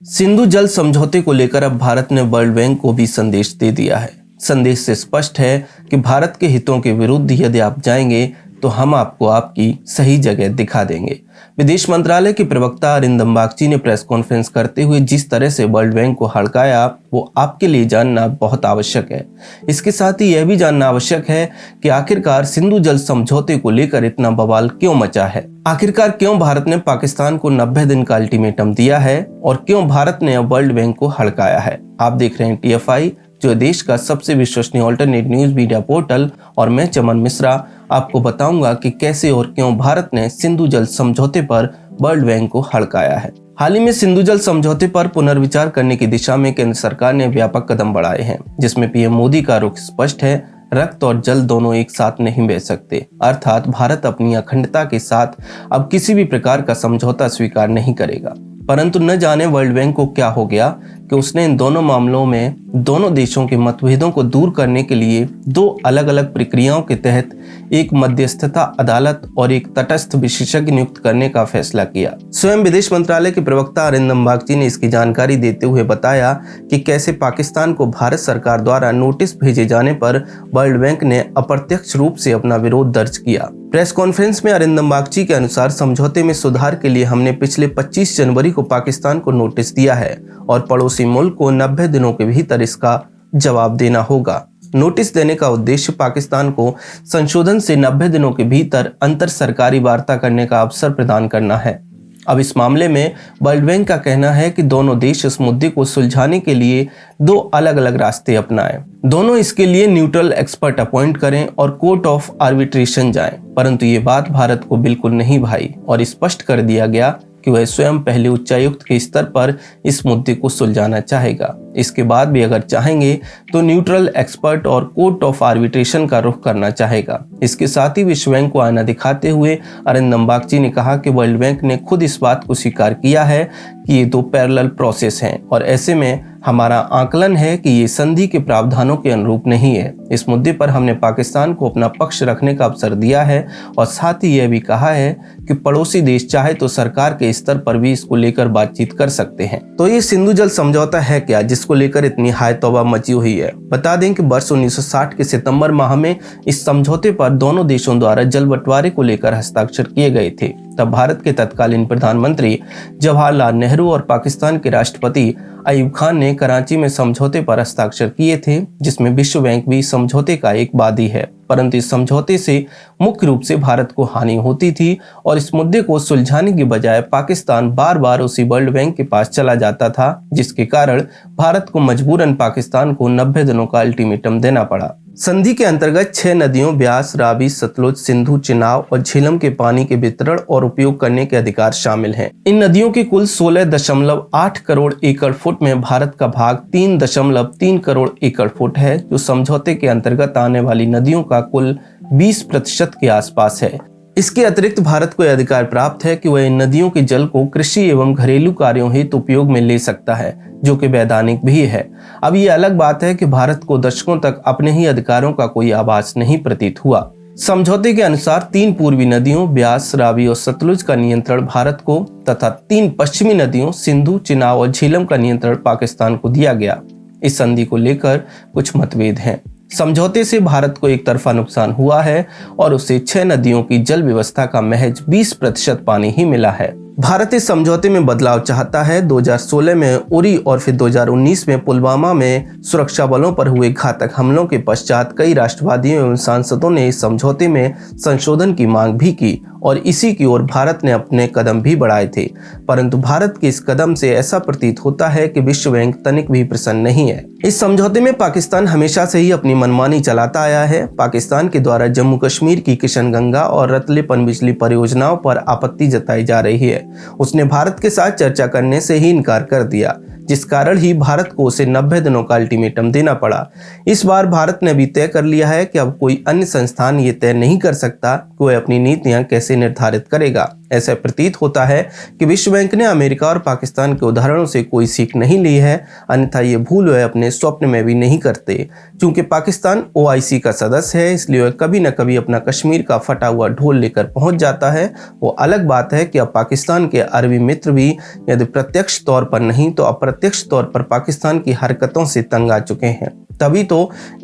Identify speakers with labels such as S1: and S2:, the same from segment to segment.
S1: सिंधु जल समझौते को लेकर अब भारत ने वर्ल्ड बैंक को भी संदेश दे दिया है। संदेश से स्पष्ट है कि भारत के हितों के विरुद्ध यदि आप जाएंगे तो हम आपको आपकी सही जगह दिखा देंगे। विदेश मंत्रालय के प्रवक्ता अरिंदम बागची ने प्रेस कॉन्फ्रेंस करते हुए जिस तरह से वर्ल्ड बैंक को हड़काया वो आपके लिए जानना बहुत आवश्यक है। इसके साथ ही यह भी जानना आवश्यक है कि आखिरकार सिंधु जल समझौते को लेकर इतना बवाल क्यों मचा है। आखिरकार क्यों भारत ने पाकिस्तान को 90 दिन का अल्टीमेटम दिया है और क्यों भारत ने अब वर्ल्ड बैंक को हड़काया है। आप देख रहे हैं TFI, जो देश का सबसे विश्वसनीय ऑल्टरनेट न्यूज मीडिया पोर्टल, और मैं चमन मिश्रा आपको बताऊंगा कि कैसे और क्यों भारत ने सिंधु जल समझौते पर वर्ल्ड बैंक को हड़काया है। हाल ही में सिंधु जल समझौते पर पुनर्विचार करने की दिशा में केंद्र सरकार ने व्यापक कदम बढ़ाए हैं, जिसमें पीएम मोदी का रुख स्पष्ट है। रक्त और जल दोनों एक साथ नहीं बह सकते, अर्थात भारत अपनी अखंडता के साथ अब किसी भी प्रकार का समझौता स्वीकार नहीं करेगा। परंतु न जाने वर्ल्ड बैंक को क्या हो गया कि उसने इन दोनों मामलों में दोनों देशों के मतभेदों को दूर करने के लिए दो अलग अलग प्रक्रियाओं के तहत एक मध्यस्थता अदालत और एक तटस्थ विशेषज्ञ नियुक्त करने का फैसला किया। स्वयं विदेश मंत्रालय के प्रवक्ता अरिंदम बागची ने इसकी जानकारी देते हुए बताया कि कैसे पाकिस्तान को भारत सरकार द्वारा नोटिस भेजे जाने पर वर्ल्ड बैंक ने अप्रत्यक्ष रूप से अपना विरोध दर्ज किया। प्रेस कॉन्फ्रेंस में अरिंदम बागची के अनुसार समझौते में सुधार के लिए हमने पिछले 25 जनवरी को पाकिस्तान को नोटिस दिया है और पड़ोसी मुल्क को 90 दिनों के भीतर इसका जवाब देना होगा। नोटिस देने का उद्देश्य पाकिस्तान को संशोधन से 90 दिनों के भीतर अंतर सरकारी वार्ता करने का अवसर प्रदान करना है। अब इस मामले में वर्ल्ड बैंक का कहना है कि दोनों देश इस मुद्दे को सुलझाने के लिए दो अलग अलग रास्ते अपनाएं। दोनों इसके लिए न्यूट्रल एक्सपर्ट अपॉइंट करें और कोर्ट ऑफ आर्बिट्रेशन जाएं। परंतु ये बात भारत को बिल्कुल नहीं भाई और स्पष्ट कर दिया गया कि वह स्वयं पहले उच्चायुक्त के स्तर पर इस मुद्दे को सुलझाना चाहेगा। इसके बाद भी अगर चाहेंगे तो न्यूट्रल एक्सपर्ट और कोर्ट ऑफ आर्बिट्रेशन का रुख करना चाहेगा। इसके साथ ही विश्व बैंक को आईना दिखाते हुए अरिंदम बागची ने कहा कि वर्ल्ड बैंक ने खुद इस बात को स्वीकार किया है कि ये दो पैरेलल प्रोसेस हैं और ऐसे में हमारा आकलन है कि ये संधि के प्रावधानों के अनुरूप नहीं है। इस मुद्दे पर हमने पाकिस्तान को अपना पक्ष रखने का अवसर दिया है और साथ ही यह भी कहा है कि पड़ोसी देश चाहे तो सरकार के स्तर पर भी इसको लेकर बातचीत कर सकते हैं। तो ये सिंधु जल समझौता है क्या जिसको लेकर इतनी हाय तौबा मची हुई है? बता दें कि वर्ष 1960 के सितंबर माह में इस समझौते पर दोनों देशों द्वारा जल बंटवारे को लेकर हस्ताक्षर किए गए थे। तब भारत के तत्कालीन प्रधानमंत्री जवाहरलाल नेहरू और पाकिस्तान के राष्ट्रपति अयूब खान ने कराची में समझौते पर हस्ताक्षर किए थे, जिसमें विश्व बैंक भी समझौते का एक वादी है। परंतु इस समझौते से मुख्य रूप से भारत को हानि होती थी और इस मुद्दे को सुलझाने के बजाय पाकिस्तान बार बार उसी वर्ल्ड बैंक के पास चला जाता था, जिसके कारण भारत को मजबूरन पाकिस्तान को 90 दिनों का अल्टीमेटम देना पड़ा। संधि के अंतर्गत 6 नदियों ब्यास, रावी, सतलुज, सिंधु, चिनाब और झेलम के पानी के वितरण और उपयोग करने के अधिकार शामिल हैं। इन नदियों के कुल 16.8 करोड़ एकड़ फुट में भारत का भाग 3.3 करोड़ एकड़ फुट है, जो समझौते के अंतर्गत आने वाली नदियों का कुल 20% के आसपास है। इसके अतिरिक्त भारत को यह अधिकार प्राप्त है कि वह इन नदियों के जल को कृषि एवं घरेलू कार्यों हेतु उपयोग में ले सकता है, जो कि वैधानिक भी है। अब ये अलग बात है कि भारत को दशकों तक अपने ही अधिकारों का कोई आभास नहीं प्रतीत हुआ। समझौते के अनुसार 3 पूर्वी नदियों ब्यास, रावी और सतलुज का नियंत्रण भारत को तथा 3 पश्चिमी नदियों सिंधु, चिनाब और झेलम का नियंत्रण पाकिस्तान को दिया गया। इस संधि को लेकर कुछ मतभेद हैं। समझौते से भारत को एक तरफा नुकसान हुआ है और उसे 6 नदियों की जल व्यवस्था का महज 20% पानी ही मिला है। भारत इस समझौते में बदलाव चाहता है। 2016 में उरी और फिर 2019 में पुलवामा में सुरक्षा बलों पर हुए घातक हमलों के पश्चात कई राष्ट्रवादियों एवं सांसदों ने इस समझौते में संशोधन की मांग भी की और इसी की ओर भारत ने अपने कदम भी बढ़ाए थे। परंतु भारत के इस कदम से ऐसा प्रतीत होता है कि विश्व बैंक तनिक भी प्रसन्न नहीं है। इस समझौते में पाकिस्तान हमेशा से ही अपनी मनमानी चलाता आया है। पाकिस्तान के द्वारा जम्मू कश्मीर की किशनगंगा और रतले पनबिजली परियोजनाओं पर आपत्ति जताई जा रही है। उसने भारत के साथ चर्चा करने से ही इनकार कर दिया, जिस कारण ही भारत को उसे 90 दिनों का अल्टीमेटम देना पड़ा। इस बार भारत ने भी तय कर लिया है कि अब कोई अन्य संस्थान ये तय नहीं कर सकता कि वह अपनी नीतियां कैसे निर्धारित करेगा। ऐसा प्रतीत होता है कि विश्व बैंक ने अमेरिका और पाकिस्तान के उदाहरणों से कोई सीख नहीं ली है, अन्यथा ये भूल वह अपने स्वप्न में भी नहीं करते। क्योंकि पाकिस्तान OIC का सदस्य है, इसलिए वह कभी न कभी अपना कश्मीर का फटा हुआ ढोल लेकर पहुंच जाता है। वो अलग बात है कि अब पाकिस्तान के अरबी मित्र भी यदि प्रत्यक्ष तौर पर नहीं तो अप्रत्यक्ष तौर पर पाकिस्तान की हरकतों से तंग आ चुके हैं। तभी तो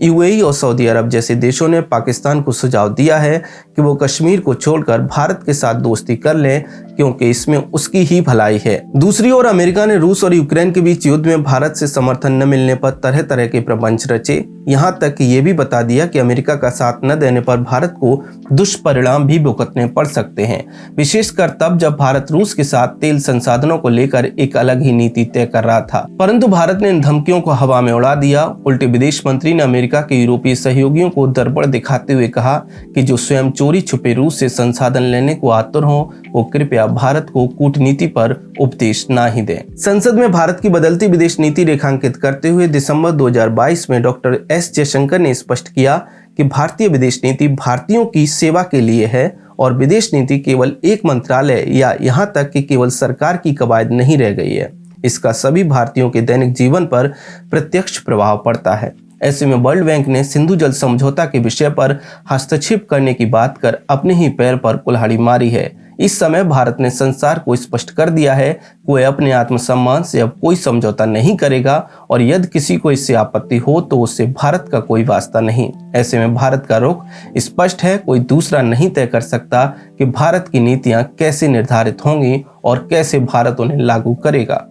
S1: UAE और सऊदी अरब जैसे देशों ने पाकिस्तान को सुझाव दिया है कि वो कश्मीर को छोड़कर भारत के साथ दोस्ती कर ले, क्योंकि इसमें उसकी ही भलाई है। दूसरी ओर अमेरिका ने रूस और यूक्रेन के बीच युद्ध में भारत से समर्थन न मिलने पर तरह तरह के प्रपंच रचे। यहाँ तक कि ये भी बता दिया कि अमेरिका का साथ न देने पर भारत को दुष्परिणाम भी भुगतने पड़ सकते हैं, विशेषकर तब जब भारत रूस के साथ तेल संसाधनों को लेकर एक अलग ही नीति तय कर रहा था। परंतु भारत ने इन धमकियों को हवा में उड़ा दिया। उल्टे विदेश मंत्री ने अमेरिका के यूरोपीय सहयोगियों को दरबड़ दिखाते हुए कहा कि जो स्वयं चोरी छुपे रूस से संसाधन लेने को आतुर हो, वो कृपया भारत को कूटनीति पर उपदेश ना ही दें। संसद में भारत की बदलती विदेश नीति रेखांकित करते हुए दिसंबर 2022 में डॉक्टर S जयशंकर ने स्पष्ट किया कि भारतीय विदेश नीति भारतीयों की सेवा के लिए है और विदेश नीति केवल एक मंत्रालय या यहाँ तक कि केवल सरकार की कवायद नहीं रह गई है। इसका सभी भारतीयों के दैनिक जीवन पर प्रत्यक्ष प्रभाव पड़ता है। ऐसे में वर्ल्ड बैंक ने सिंधु जल समझौता के विषय पर हस्तक्षेप करने की बात कर अपने ही पैर पर कुल्हाड़ी मारी है। इस समय भारत ने संसार को स्पष्ट कर दिया है कि वह अपने आत्मसम्मान से अब कोई समझौता नहीं करेगा और यदि किसी को इससे आपत्ति हो तो उससे भारत का कोई वास्ता नहीं। ऐसे में भारत का रुख स्पष्ट है, कोई दूसरा नहीं तय कर सकता कि भारत की नीतियां कैसे निर्धारित होंगी और कैसे भारत उन्हें लागू करेगा।